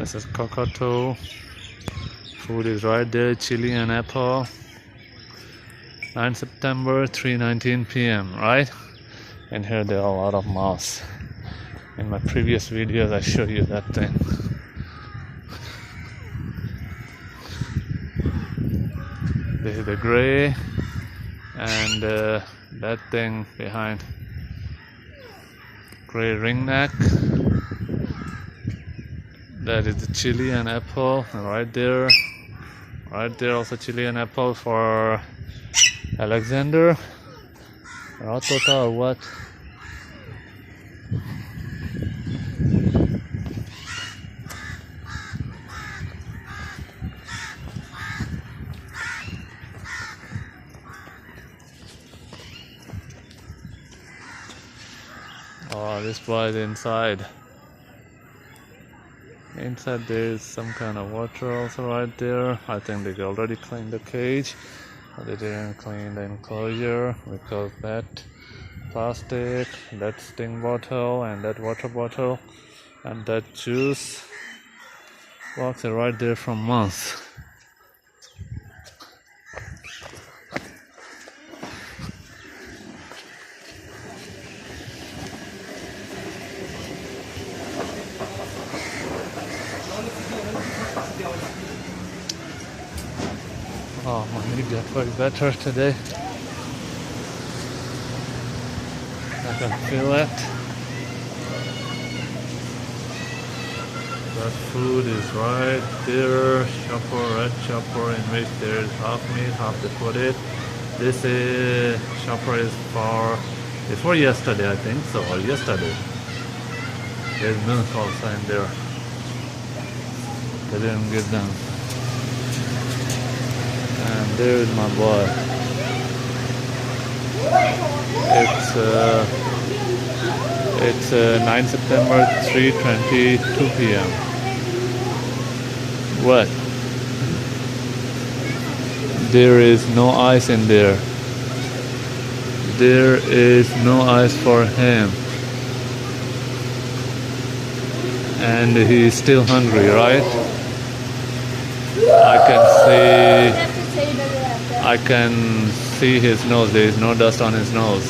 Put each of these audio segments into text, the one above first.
This is cockatoo. Food is right there, chili and apple. 9 September, 3:19 p.m. right? And here there are a lot of moths. In my previous videos I showed you that thing. This is the gray, and that thing behind, gray ringneck. That is the chili and apple, and right there also chili and apple for Alexander. Ratota or what? Oh, this boy is inside. Inside there is some kind of water also right there. I think they already cleaned the cage, but they didn't clean the enclosure because that plastic, that sting bottle, and that water bottle, and that juice box are right there for months. Oh, my knee got way better today. I can feel it. That food is right there. Chopper, red chopper, in which there is half meat, half they put it. This is chopper is before yesterday, I think so, or yesterday. There's milk also in there. They didn't give them. And there is my boy. It's 9 September, 3:22 p.m. What? There is no ice in there. There is no ice for him. And he's still hungry, right? I can see his nose. There is no dust on his nose.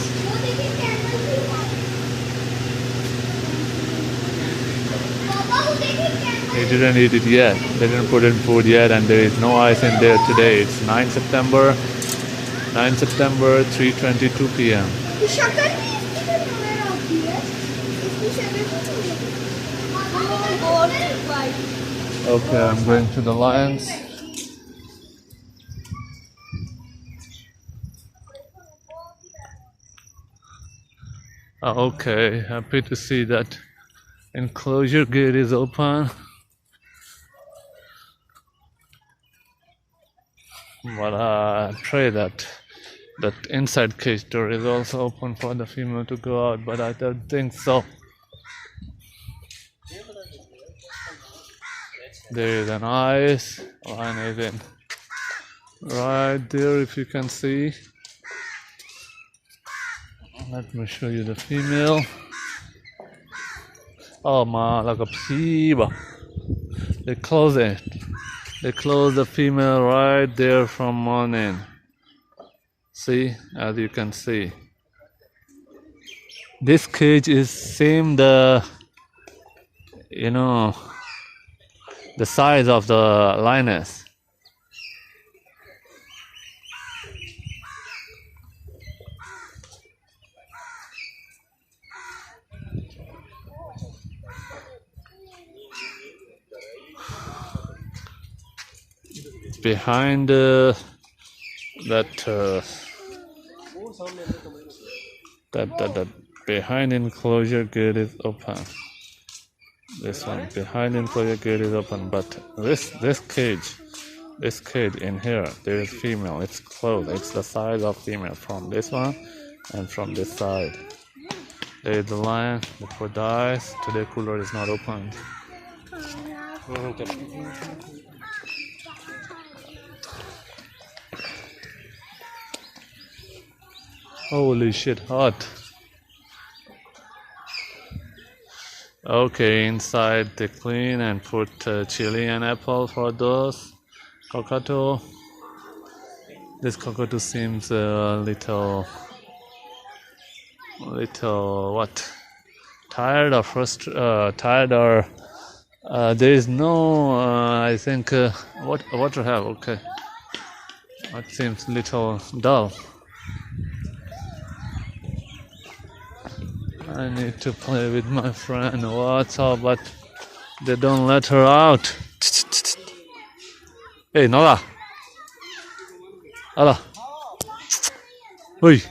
He didn't eat it yet. They didn't put in food yet, and there is no ice in there today. It's 9 September, 3:22 p.m. Okay, I'm going to the lions. Okay, happy to see that enclosure gate is open. But I pray that inside cage door is also open for the female to go out, but I don't think so. There is an ice. One is in right there, if you can see. Let me show you the female. Oh my, like a piba. They close it. They close the female right there from morning. See, as you can see. This cage is same the size of the lioness. Behind that behind enclosure gate is open. This one behind enclosure gate is open, but this cage in here, there is female. It's closed. It's the size of female from this one and from this side. There is the lion. They put the ice. Today cooler is not open. Holy shit, hot. Okay, inside they clean and put chili and apple for those cockatoo. This cockatoo seems a little what? Tired or tired or there is no I think what water have okay. It seems little dull. I need to play with my friend. What's up? But they don't let her out. Hey, Nala. Nala. Oi.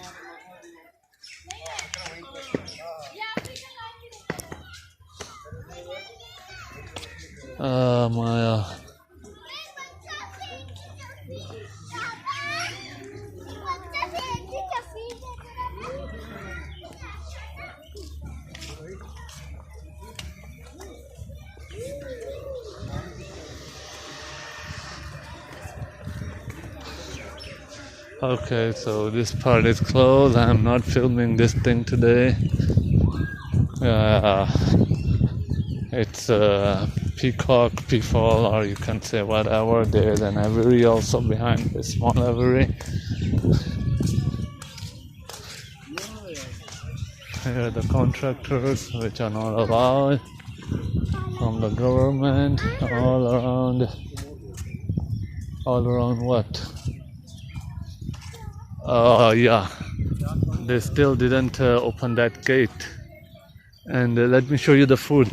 Maya. Okay, so this part is closed. I'm not filming this thing today. It's a peacock, peafowl, or you can say whatever. There's an aviary also behind this small aviary. Here are the contractors, which are not allowed from the government. All around what? Yeah, they still didn't open that gate. And let me show you the food.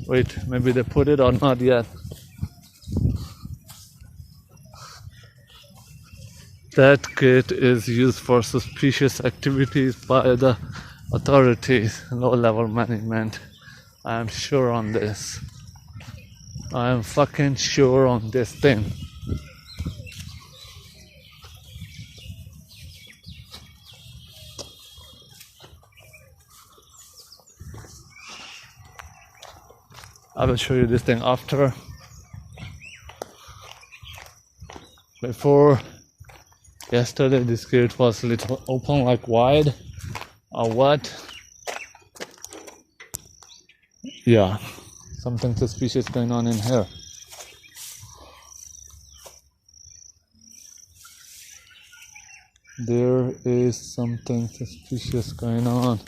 Wait, maybe they put it or not yet. That gate is used for suspicious activities by the authorities, low-level management. I am sure on this. I am fucking sure on this thing. I will show you this thing after. Before yesterday, this gate was a little open, like wide, or what? Yeah, something suspicious going on in here. There is something suspicious going on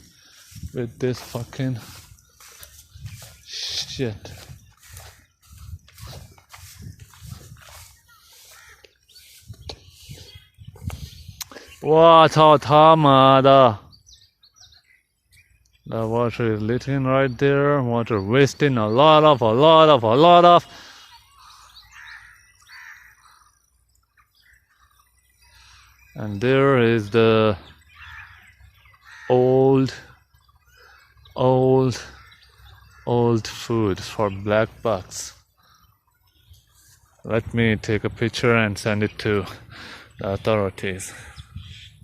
with this fucking shit. Wow, ta ma da. The water is leaking right there. Water wasting a lot of. And there is the old food for black bucks. Let me take a picture and send it to the authorities.